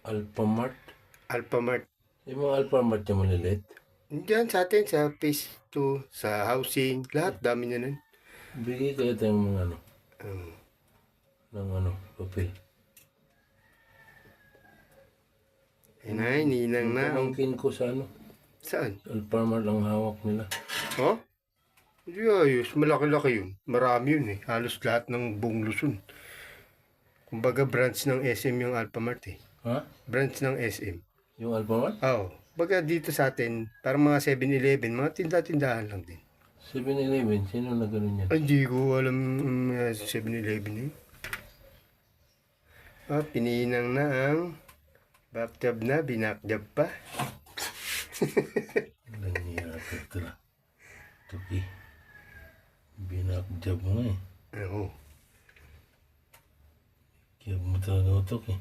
Alphamart? Alphamart. Yung mga Alphamart yung maliliit. Diyan sa atin, sa phase 2, sa housing, lahat, dami na nun. Bigay kayo tayong mga ano, Um, ng ano, papel. Inay, ninang Yung na. pamangkin ko sa ano, Saan? Alphamart ang hawak nila. Oh? Hindi ayos. Malaki-laki yun. Marami yun eh. Halos lahat ng buong Luzon. Kumbaga branch ng SM yung Alphamart eh. Ha? Branch ng SM. Yung Alphamart? Oo. Baga dito sa atin, parang mga 7-Eleven, mga tinda-tindahan lang din. 7-Eleven, sino na ganun yan? Ay, hindi ko alam 7-Eleven eh. Ah, pininang na ang bathtub na, binakjab pa. Nangyayari talaga. Tuki. Binakjab mo nga eh. Oo. Kaya mo talaga utok eh.